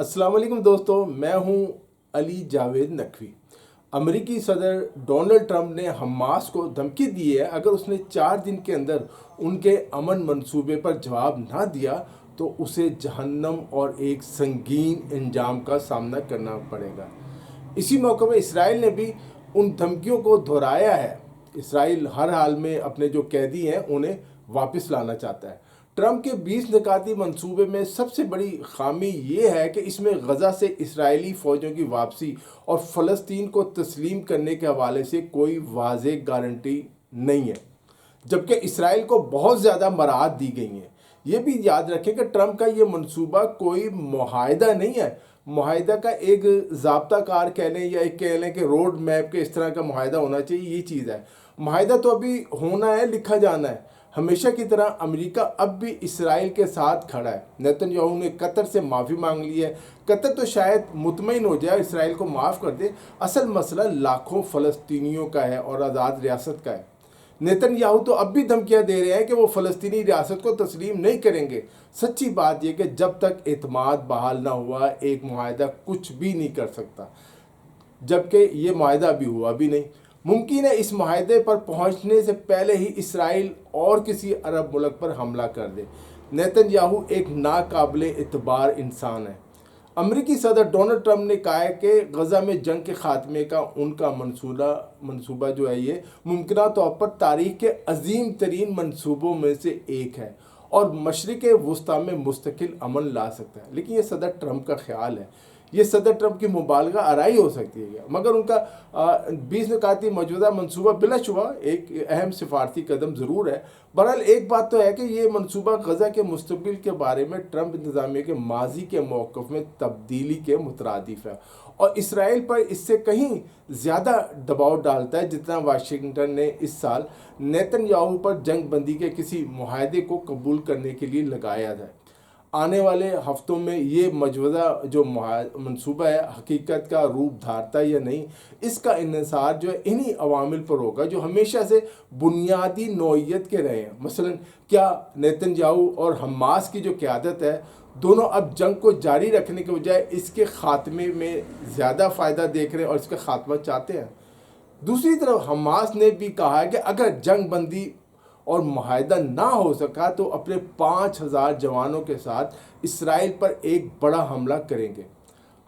السلام علیکم دوستو، میں ہوں علی جاوید نقوی۔ امریکی صدر ڈونلڈ ٹرمپ نے حماس کو دھمکی دی ہے اگر اس نے 4 دن کے اندر ان کے امن منصوبے پر جواب نہ دیا تو اسے جہنم اور ایک سنگین انجام کا سامنا کرنا پڑے گا۔ اسی موقع میں اسرائیل نے بھی ان دھمکیوں کو دہرایا ہے۔ اسرائیل ہر حال میں اپنے جو قیدی ہیں انہیں واپس لانا چاہتا ہے۔ ٹرمپ کے 20 نکاتی منصوبے میں سب سے بڑی خامی یہ ہے کہ اس میں غزہ سے اسرائیلی فوجوں کی واپسی اور فلسطین کو تسلیم کرنے کے حوالے سے کوئی واضح گارنٹی نہیں ہے، جبکہ اسرائیل کو بہت زیادہ مراعات دی گئی ہیں۔ یہ بھی یاد رکھیں کہ ٹرمپ کا یہ منصوبہ کوئی معاہدہ نہیں ہے۔ معاہدہ کا ایک ضابطہ کار کہہ لیں یا ایک کہہ لیں کہ روڈ میپ کے اس طرح کا معاہدہ ہونا چاہیے، یہ چیز ہے۔ معاہدہ تو ابھی ہونا ہے، لکھا جانا ہے۔ ہمیشہ کی طرح امریکہ اب بھی اسرائیل کے ساتھ کھڑا ہے۔ نیتن یاہو نے قطر سے معافی مانگ لی ہے۔ قطر تو شاید مطمئن ہو جائے، اسرائیل کو معاف کر دے۔ اصل مسئلہ لاکھوں فلسطینیوں کا ہے اور آزاد ریاست کا ہے۔ نیتن یاہو تو اب بھی دھمکیاں دے رہے ہیں کہ وہ فلسطینی ریاست کو تسلیم نہیں کریں گے۔ سچی بات یہ کہ جب تک اعتماد بحال نہ ہوا ایک معاہدہ کچھ بھی نہیں کر سکتا، جبکہ یہ معاہدہ بھی ہوا بھی نہیں۔ ممکن ہے اس معاہدے پر پہنچنے سے پہلے ہی اسرائیل اور کسی عرب ملک پر حملہ کر دے۔ نیتن یاہو ایک ناقابل اعتبار انسان ہے۔ امریکی صدر ڈونلڈ ٹرمپ نے کہا ہے کہ غزہ میں جنگ کے خاتمے کا ان کا منصوبہ جو ہے یہ ممکنہ طور پر تاریخ کے عظیم ترین منصوبوں میں سے ایک ہے اور مشرق وسطیٰ میں مستقل امن لا سکتا ہے۔ لیکن یہ صدر ٹرمپ کا خیال ہے، یہ صدر ٹرمپ کی مبالغہ آرائی ہو سکتی ہے، مگر ان کا 20 نکاتی موجودہ منصوبہ بلا شبہ ایک اہم سفارتی قدم ضرور ہے۔ بہرحال ایک بات تو ہے کہ یہ منصوبہ غزہ کے مستقبل کے بارے میں ٹرمپ انتظامیہ کے ماضی کے موقف میں تبدیلی کے مترادف ہے اور اسرائیل پر اس سے کہیں زیادہ دباؤ ڈالتا ہے جتنا واشنگٹن نے اس سال نیتن یاہو پر جنگ بندی کے کسی معاہدے کو قبول کرنے کے لیے لگایا ہے۔ آنے والے ہفتوں میں یہ مجوزہ جو منصوبہ ہے حقیقت کا روپ دھارتا یا نہیں، اس کا انحصار جو ہے انہی عوامل پر ہوگا جو ہمیشہ سے بنیادی نوعیت کے رہے ہیں۔ مثلا کیا نیتن یاہو اور حماس کی جو قیادت ہے دونوں اب جنگ کو جاری رکھنے کے بجائے اس کے خاتمے میں زیادہ فائدہ دیکھ رہے ہیں اور اس کا خاتمہ چاہتے ہیں؟ دوسری طرف حماس نے بھی کہا ہے کہ اگر جنگ بندی اور معاہدہ نہ ہو سکا تو اپنے 5000 جوانوں کے ساتھ اسرائیل پر ایک بڑا حملہ کریں گے۔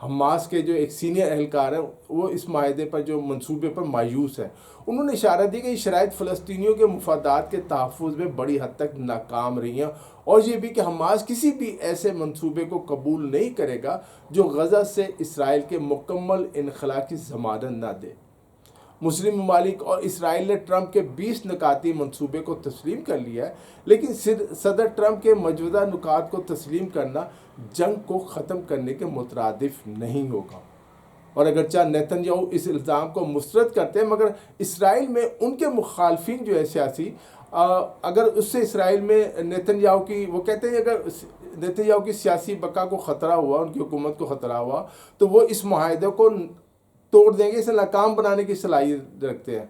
حماس کے جو ایک سینئر اہلکار ہیں وہ اس معاہدے پر جو منصوبے پر مایوس ہیں۔ انہوں نے اشارہ دیا کہ یہ شرائط فلسطینیوں کے مفادات کے تحفظ میں بڑی حد تک ناکام رہی ہیں اور یہ بھی کہ حماس کسی بھی ایسے منصوبے کو قبول نہیں کرے گا جو غزہ سے اسرائیل کے مکمل انخلاء کی ضمانت نہ دے۔ مسلم ممالک اور اسرائیل نے ٹرمپ کے 20 نکاتی منصوبے کو تسلیم کر لیا ہے، لیکن صدر ٹرمپ کے موجودہ نکات کو تسلیم کرنا جنگ کو ختم کرنے کے مترادف نہیں ہوگا۔ اور اگرچہ نیتن یاہو اس الزام کو مسترد کرتے ہیں، مگر اسرائیل میں ان کے مخالفین جو ہے سیاسی، اگر اس سے اسرائیل میں نیتن یاہو کی، وہ کہتے ہیں اگر نیتن یاہو کی سیاسی بقا کو خطرہ ہوا، ان کی حکومت کو خطرہ ہوا تو وہ اس معاہدے کو توڑ دیں گے، اسے ناکام بنانے کی صلاحیت رکھتے ہیں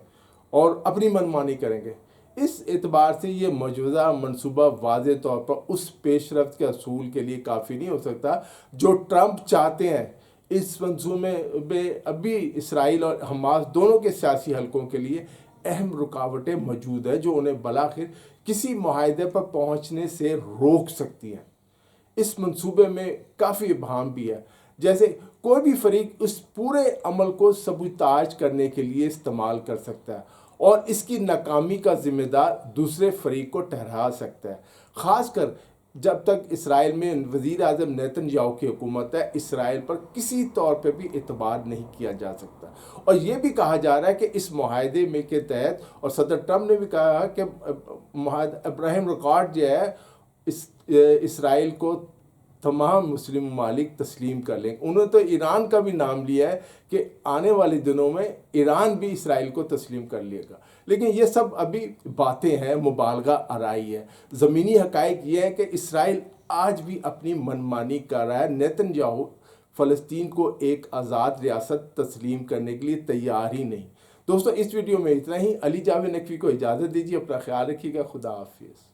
اور اپنی منمانی کریں گے۔ اس اعتبار سے یہ موجودہ منصوبہ واضح طور پر اس پیش رفت کے اصول کے لیے کافی نہیں ہو سکتا جو ٹرمپ چاہتے ہیں۔ اس منصوبے میں ابھی اسرائیل اور حماس دونوں کے سیاسی حلقوں کے لیے اہم رکاوٹیں موجود ہیں جو انہیں بالآخر کسی معاہدے پر پہنچنے سے روک سکتی ہیں۔ اس منصوبے میں کافی ابہام بھی ہے، جیسے کوئی بھی فریق اس پورے عمل کو سبوتاژ کرنے کے لیے استعمال کر سکتا ہے اور اس کی ناکامی کا ذمہ دار دوسرے فریق کو ٹھہرا سکتا ہے۔ خاص کر جب تک اسرائیل میں وزیر اعظم نیتن یاہو کی حکومت ہے، اسرائیل پر کسی طور پہ بھی اعتبار نہیں کیا جا سکتا۔ اور یہ بھی کہا جا رہا ہے کہ اس معاہدے میں کے تحت، اور صدر ٹرمپ نے بھی کہا کہ ابراہیم اکارڈ جو ہے اسرائیل کو تمام مسلم ممالک تسلیم کر لیں۔ انہوں نے تو ایران کا بھی نام لیا ہے کہ آنے والے دنوں میں ایران بھی اسرائیل کو تسلیم کر لے گا، لیکن یہ سب ابھی باتیں ہیں، مبالغہ آرائی ہے۔ زمینی حقائق یہ ہے کہ اسرائیل آج بھی اپنی منمانی کر رہا ہے۔ نیتن یاہو فلسطین کو ایک آزاد ریاست تسلیم کرنے کے لیے تیار ہی نہیں۔ دوستو اس ویڈیو میں اتنا ہی۔ علی جاوید نقوی کو اجازت دیجیے، اپنا خیال رکھیے گا۔ خدا حافظ۔